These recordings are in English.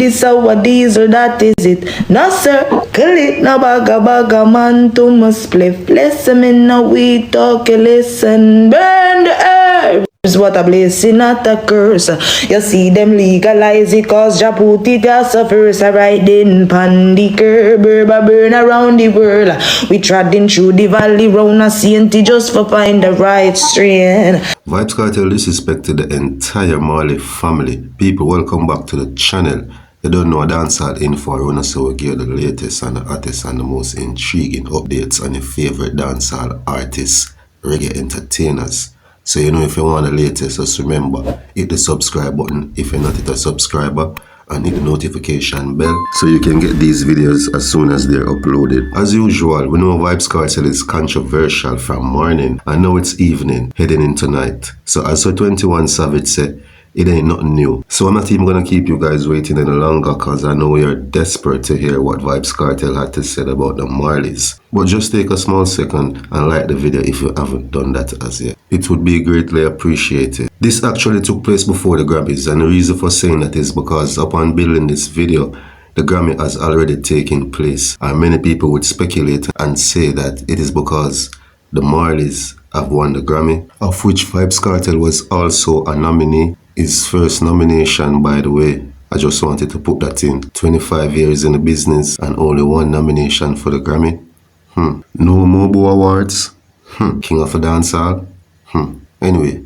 This our diesel, that is it. No circle it, no baga man to must spliff. Listen me no we talk, listen. Burn the earth. What a blessing, not a curse. You see them legalize it cause Jah put it as a first. Right then pan the curb, burn around the world. We treading through the valley round a saint just for find the right strain. Vybz Kartel disrespected the entire Marley family. People, welcome back to the channel. You don't know a dancehall info around, so we give the latest and the hottest and the most intriguing updates on your favorite dancehall artists, reggae entertainers. So you know, if you want the latest, just remember, hit the subscribe button if you're not a subscriber, and hit the notification bell so you can get these videos as soon as they're uploaded. As usual, we know Vybz Kartel is controversial from morning, and now it's evening, heading into night. So as 21 Savage said, it ain't nothing new. So I'm not even gonna keep you guys waiting any longer, cause I know you're desperate to hear what Vybz Kartel had to say about the Marleys. But just take a small second and like the video if you haven't done that as yet. It would be greatly appreciated. This actually took place before the Grammys, and the reason for saying that is because upon building this video, the Grammy has already taken place, and many people would speculate and say that it is because the Marleys have won the Grammy, of which Vybz Kartel was also a nominee. His first nomination, by the way. I just wanted to put that in. 25 years in the business and only one nomination for the Grammy. No Mobo Awards. King of the Dancehall. Anyway,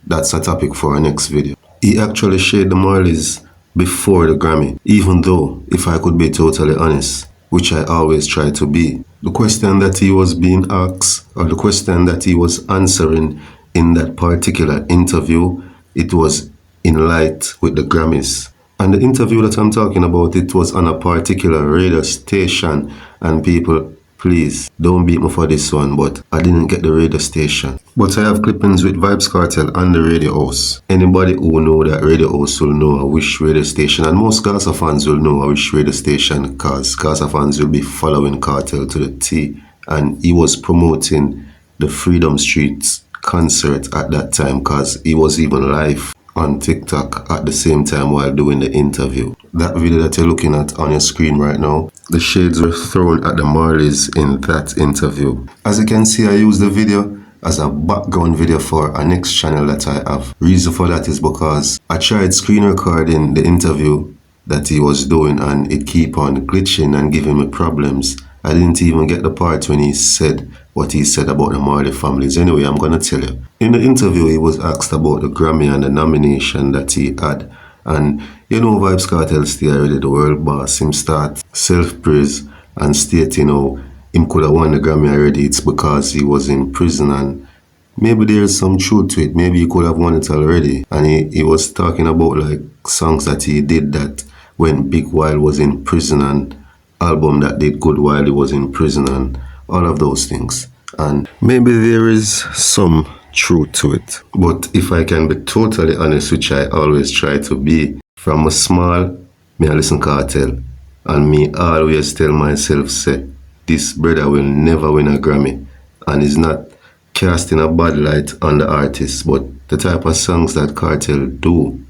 that's a topic for our next video. He actually shared the Marleys before the Grammy, even though, if I could be totally honest, which I always try to be, the question that he was being asked, or the question that he was answering in that particular interview, it was in light with the Grammys. And the interview that I'm talking about, it was on a particular radio station. And people, please, don't beat me for this one, but I didn't get the radio station. But I have clippings with Vybz Kartel on the radio house. Anybody who know that radio house will know which radio station, and most Casa fans will know which radio station, because Casa fans will be following Kartel to the T. And he was promoting the Freedom Streets concert at that time, because he was even live on TikTok at the same time while doing the interview. That video that you're looking at on your screen right now, the shades were thrown at the Marleys in that interview. As you can see, I used the video as a background video for a next channel that I have. Reason for that is because I tried screen recording the interview that he was doing and it keep on glitching and giving me problems. I didn't even get the part when he said what he said about the Marley families. Anyway, I'm gonna tell you. In the interview, he was asked about the Grammy and the nomination that he had. And you know, Vybz Kartel stay already the world boss. Him start self-praise and state, you know, him could have won the Grammy already. It's because he was in prison, and maybe there's some truth to it. Maybe he could have won it already. And he was talking about like songs that he did that when Big While was in prison, and album that did good while he was in prison, and all of those things. And maybe there is some truth to it. But if I can be totally honest, which I always try to be, from a small, me I listen Kartel, and me always tell myself, say, this brother will never win a Grammy. And he's not casting a bad light on the artist, but the type of songs that Kartel do,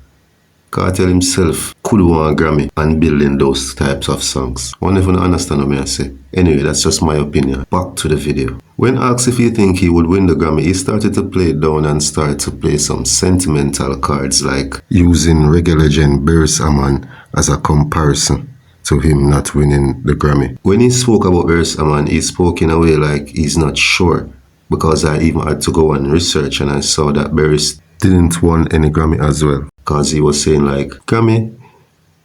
Kartel himself could win a Grammy and building those types of songs. I never understand what I say. Anyway, that's just my opinion. Back to the video. When asked if he think he would win the Grammy, he started to play it down and started to play some sentimental cards, like using reggae legend Vybz Kartel as a comparison to him not winning the Grammy. When he spoke about Vybz Kartel, he spoke in a way like he's not sure, because I even had to go and research, and I saw that Vybz didn't win any Grammy as well. Because he was saying like, Grammy,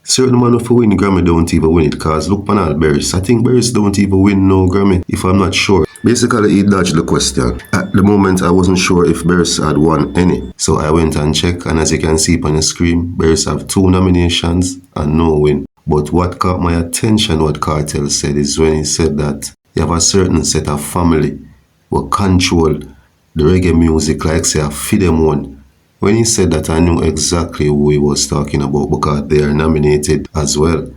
certain man who win Grammy don't even win it, because look on all Vybz. I think Vybz don't even win no Grammy, if I'm not sure. Basically, he dodged the question. At the moment, I wasn't sure if Vybz had won any. So I went and checked, and as you can see on the screen, Vybz have 2 nominations and no win. But what caught my attention, what Kartel said, is when he said that you have a certain set of family who control the reggae music like say a feed them one. When he said that, I knew exactly who he was talking about, because they are nominated as well,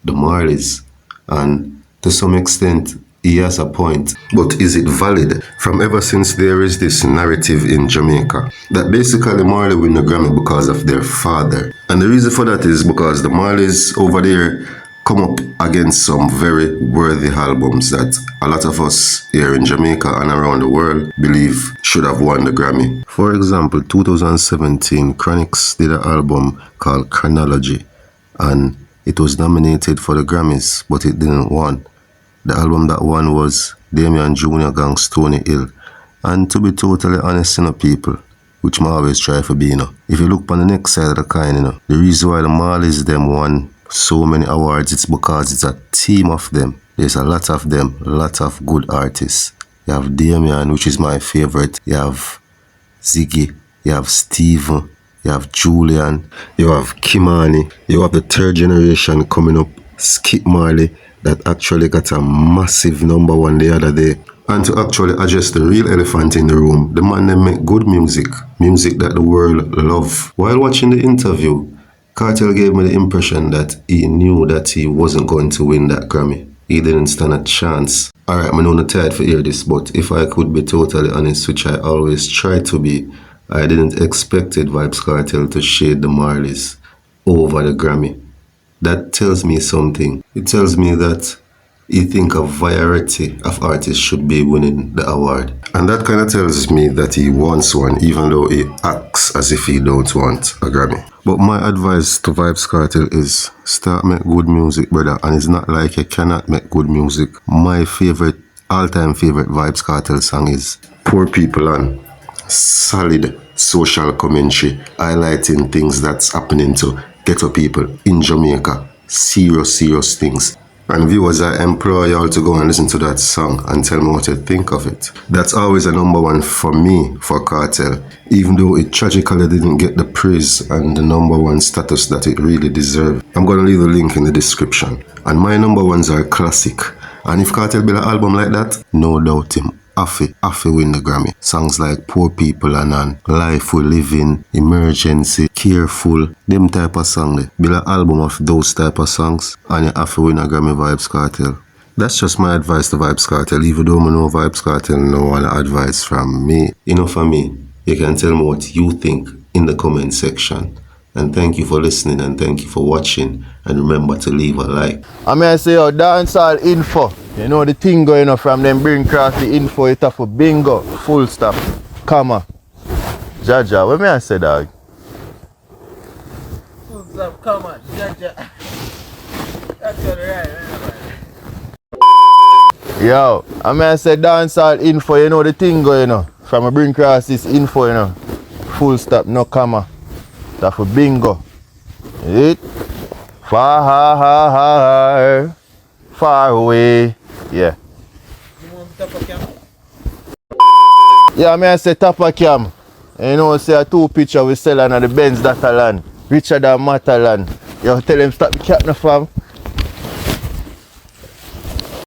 the Marleys. And to some extent, he has a point. But is it valid? From ever since there is this narrative in Jamaica that basically Marley win the Grammy because of their father. And the reason for that is because the Marleys over there come up against some very worthy albums that a lot of us here in Jamaica and around the world believe should have won the Grammy. For example, 2017, Chronix did an album called Chronology, and it was nominated for the Grammys, but it didn't win. The album that won was Damian Jr. Gang Stony Hill. And to be totally honest, people, which I always try for being, if you look on the next side of the coin, the reason why the Marleys them won so many awards, it's because it's a team of them. There's a lot of them, a lot of good artists. You have Damian, which is my favorite. You have Ziggy, you have Steven, you have Julian, you have Kimani, you have the third generation coming up, Skip Marley, that actually got a massive #1 the other day. And to actually address the real elephant in the room, the man they make good music, music that the world love. While watching the interview, Kartel gave me the impression that he knew that he wasn't going to win that Grammy. He didn't stand a chance. Alright, I'm not tired to hear this, but if I could be totally honest, which I always try to be, I didn't expect Vybz Kartel to shade the Marleys over the Grammy. That tells me something. It tells me that he think a variety of artists should be winning the award. And that kind of tells me that he wants one, even though he acts as if he don't want a Grammy. But my advice to Vybz Kartel is start make good music, brother. And it's not like you cannot make good music. My favorite, all-time favorite Vybz Kartel song is Poor People and solid social commentary, highlighting things that's happening to ghetto people in Jamaica. Serious things. And viewers, I implore y'all to go and listen to that song and tell me what you think of it. That's always a #1 for me, for Kartel, even though it tragically didn't get the praise and the #1 status that it really deserved. I'm going to leave the link in the description. And my #1s are classic. And if Kartel build an album like that, no doubt him Afi win the Grammy. Songs like Poor People and Life We Live In, Emergency, Careful, them type of song. Build an album of those type of songs and you have to win a Grammy, Vybz Kartel. That's just my advice to Vybz Kartel, even though I know Vybz Kartel no one advice from me. For me, you can tell me what you think in the comment section. And thank you for listening and thank you for watching. And remember to leave a like. I mean, I say, dancehall info. You know the thing going on from them bring across the info, it have for bingo, full stop, comma. Jaja, what may I say, dog? Full stop, comma, Jaja. That's alright, Yo, I mean, I say dancehall info, you know the thing going on from a bring across this info, you know. Full stop, no comma. That for bingo. It far away. Yeah. You want to tap a cam? Yeah, I say tap a cam. And you know, say a 2 picture we sell on the Benz that land. Richer than Matalan. You tell them stop the cap now, fam.